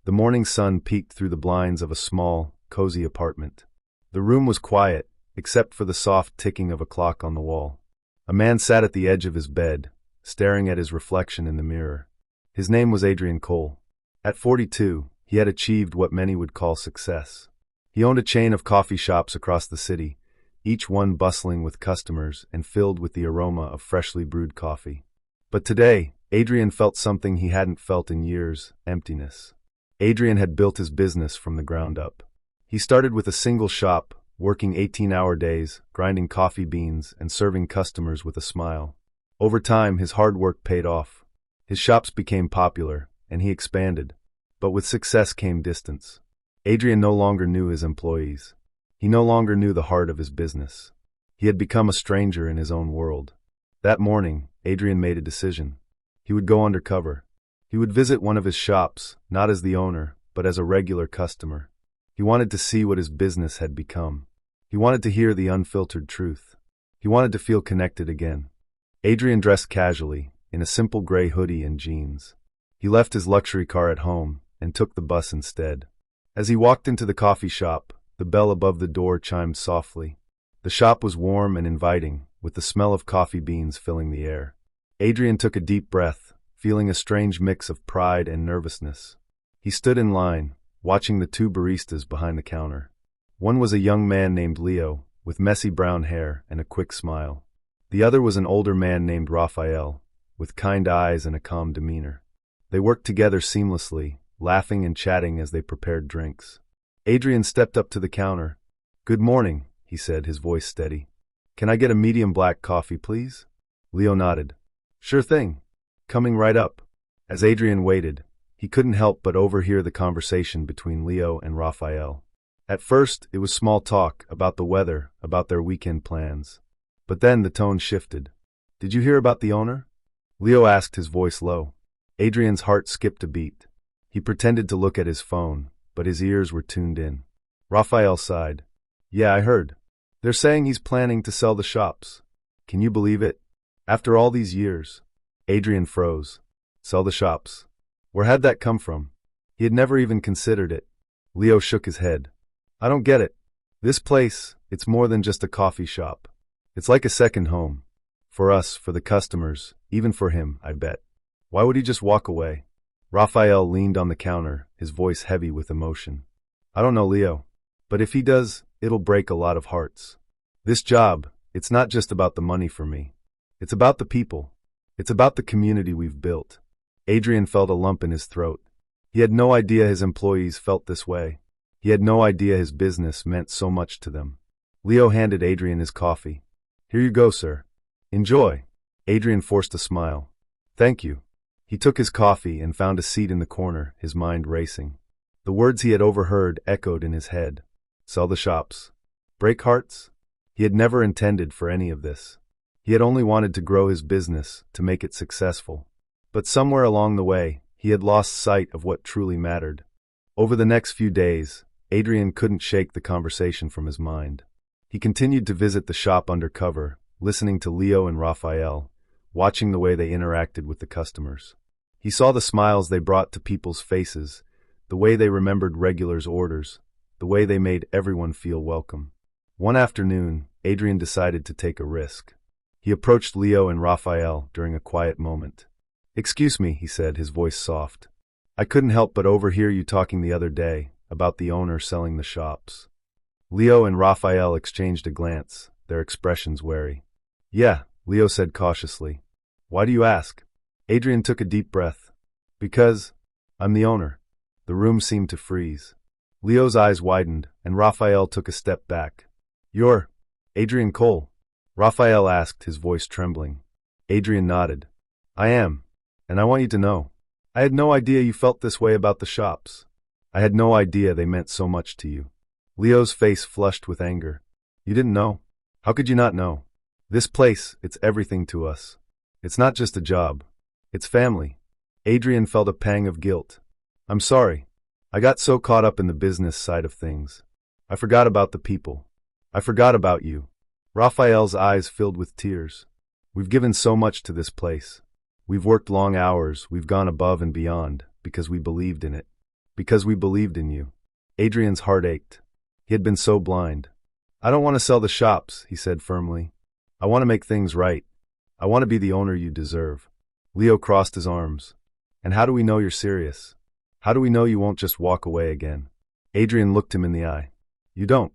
The morning sun peeked through the blinds of a small, cozy apartment. The room was quiet, except for the soft ticking of a clock on the wall. A man sat at the edge of his bed, staring at his reflection in the mirror. His name was Adrian Cole. At 42, he had achieved what many would call success. He owned a chain of coffee shops across the city, each one bustling with customers and filled with the aroma of freshly brewed coffee. But today, Adrian felt something he hadn't felt in years: emptiness. Adrian had built his business from the ground up. He started with a single shop, working 18-hour days, grinding coffee beans, and serving customers with a smile. Over time, his hard work paid off. His shops became popular, and he expanded. But with success came distance. Adrian no longer knew his employees. He no longer knew the heart of his business. He had become a stranger in his own world. That morning, Adrian made a decision. He would go undercover. He would visit one of his shops, not as the owner, but as a regular customer. He wanted to see what his business had become. He wanted to hear the unfiltered truth. He wanted to feel connected again. Adrian dressed casually, in a simple gray hoodie and jeans. He left his luxury car at home and took the bus instead. As he walked into the coffee shop, the bell above the door chimed softly. The shop was warm and inviting, with the smell of coffee beans filling the air. Adrian took a deep breath, feeling a strange mix of pride and nervousness. He stood in line, watching the two baristas behind the counter. One was a young man named Leo, with messy brown hair and a quick smile. The other was an older man named Raphael, with kind eyes and a calm demeanor. They worked together seamlessly, laughing and chatting as they prepared drinks. Adrian stepped up to the counter. "Good morning," he said, his voice steady. "Can I get a medium black coffee, please?" Leo nodded. "Sure thing. Coming right up." As Adrian waited, he couldn't help but overhear the conversation between Leo and Raphael. At first, it was small talk about the weather, about their weekend plans. But then the tone shifted. "Did you hear about the owner?" Leo asked, his voice low. Adrian's heart skipped a beat. He pretended to look at his phone, but his ears were tuned in. Raphael sighed. "Yeah, I heard. They're saying he's planning to sell the shops. Can you believe it? After all these years." Adrian froze. Sell the shops? Where had that come from? He had never even considered it. Leo shook his head. "I don't get it. This place, it's more than just a coffee shop. It's like a second home. For us, for the customers, even for him, I bet. Why would he just walk away?" Raphael leaned on the counter, his voice heavy with emotion. "I don't know, Leo. But if he does, it'll break a lot of hearts. This job, it's not just about the money for me. It's about the people. It's about the community we've built." Adrian felt a lump in his throat. He had no idea his employees felt this way. He had no idea his business meant so much to them. Leo handed Adrian his coffee. "Here you go, sir. Enjoy." Adrian forced a smile. "Thank you." He took his coffee and found a seat in the corner, his mind racing. The words he had overheard echoed in his head. Sell the shops. Break hearts? He had never intended for any of this. He had only wanted to grow his business, to make it successful. But somewhere along the way, he had lost sight of what truly mattered. Over the next few days, Adrian couldn't shake the conversation from his mind. He continued to visit the shop undercover, listening to Leo and Raphael, watching the way they interacted with the customers. He saw the smiles they brought to people's faces, the way they remembered regulars' orders, the way they made everyone feel welcome. One afternoon, Adrian decided to take a risk. He approached Leo and Raphael during a quiet moment. "Excuse me," he said, his voice soft. "I couldn't help but overhear you talking the other day about the owner selling the shops." Leo and Raphael exchanged a glance, their expressions wary. "Yeah," Leo said cautiously. "Why do you ask?" Adrian took a deep breath. "Because I'm the owner." The room seemed to freeze. Leo's eyes widened, and Raphael took a step back. "You're Adrian Cole?" Raphael asked, his voice trembling. Adrian nodded. "I am. And I want you to know. I had no idea you felt this way about the shops. I had no idea they meant so much to you." Leo's face flushed with anger. "You didn't know? How could you not know? This place, it's everything to us. It's not just a job. It's family." Adrian felt a pang of guilt. "I'm sorry. I got so caught up in the business side of things. I forgot about the people. I forgot about you." Raphael's eyes filled with tears. "We've given so much to this place. We've worked long hours, we've gone above and beyond, because we believed in it. Because we believed in you. Adrian's heart ached. He had been so blind. I don't want to sell the shops, he said firmly. I want to make things right. I want to be the owner you deserve. Leo crossed his arms. And how do we know you're serious? How do we know you won't just walk away again? Adrian looked him in the eye. You don't.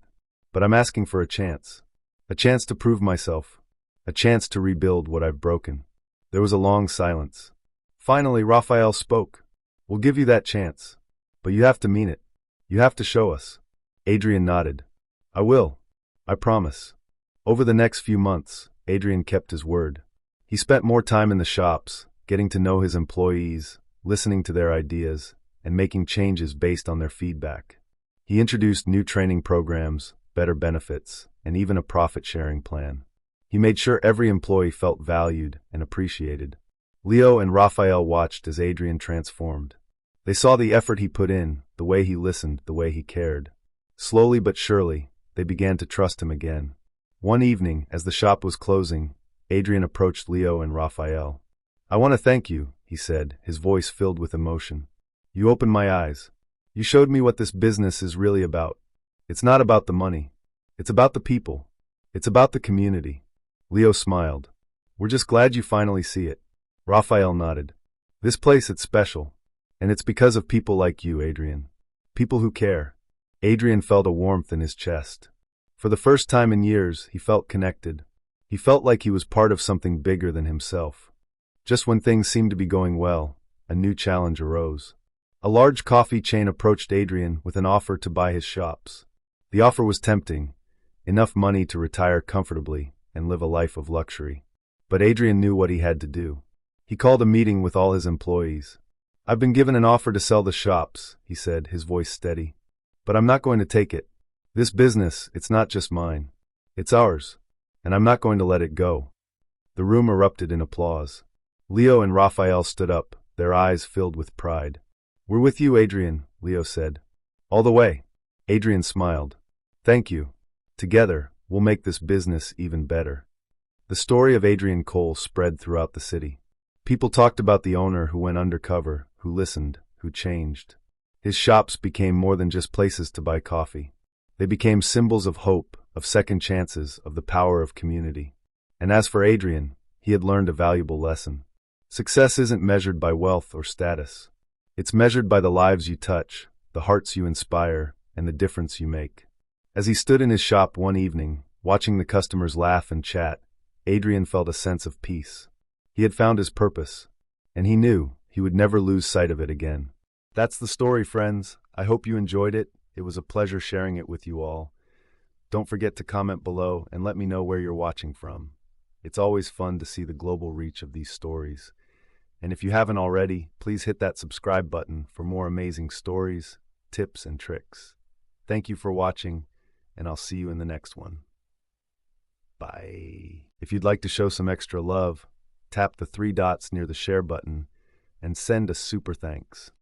But I'm asking for a chance. A chance to prove myself. A chance to rebuild what I've broken. There was a long silence. Finally, Raphael spoke. We'll give you that chance. But you have to mean it. You have to show us. Adrian nodded. I will. I promise. Over the next few months, Adrian kept his word. He spent more time in the shops, getting to know his employees, listening to their ideas, and making changes based on their feedback. He introduced new training programs, better benefits, and even a profit-sharing plan. He made sure every employee felt valued and appreciated. Leo and Raphael watched as Adrian transformed. They saw the effort he put in, the way he listened, the way he cared. Slowly but surely, they began to trust him again. One evening, as the shop was closing, Adrian approached Leo and Raphael. I want to thank you, he said, his voice filled with emotion. You opened my eyes. You showed me what this business is really about. It's not about the money. It's about the people. It's about the community. Leo smiled. We're just glad you finally see it. Raphael nodded. This place, it's special. And it's because of people like you, Adrian. People who care. Adrian felt a warmth in his chest. For the first time in years, he felt connected. He felt like he was part of something bigger than himself. Just when things seemed to be going well, a new challenge arose. A large coffee chain approached Adrian with an offer to buy his shops. The offer was tempting, enough money to retire comfortably and live a life of luxury. But Adrian knew what he had to do. He called a meeting with all his employees. I've been given an offer to sell the shops, he said, his voice steady. But I'm not going to take it. This business, it's not just mine. It's ours. And I'm not going to let it go. The room erupted in applause. Leo and Raphael stood up, their eyes filled with pride. We're with you, Adrian, Leo said. All the way. Adrian smiled. Thank you. Together, we'll make this business even better. The story of Adrian Cole spread throughout the city. People talked about the owner who went undercover, who listened, who changed. His shops became more than just places to buy coffee. They became symbols of hope, of second chances, of the power of community. And as for Adrian, he had learned a valuable lesson. Success isn't measured by wealth or status. It's measured by the lives you touch, the hearts you inspire, and the difference you make. As he stood in his shop one evening, watching the customers laugh and chat, Adrian felt a sense of peace. He had found his purpose, and he knew he would never lose sight of it again. That's the story, friends. I hope you enjoyed it. It was a pleasure sharing it with you all. Don't forget to comment below and let me know where you're watching from. It's always fun to see the global reach of these stories. And if you haven't already, please hit that subscribe button for more amazing stories, tips, and tricks. Thank you for watching, and I'll see you in the next one. Bye. If you'd like to show some extra love, tap the 3 dots near the share button and send a super thanks.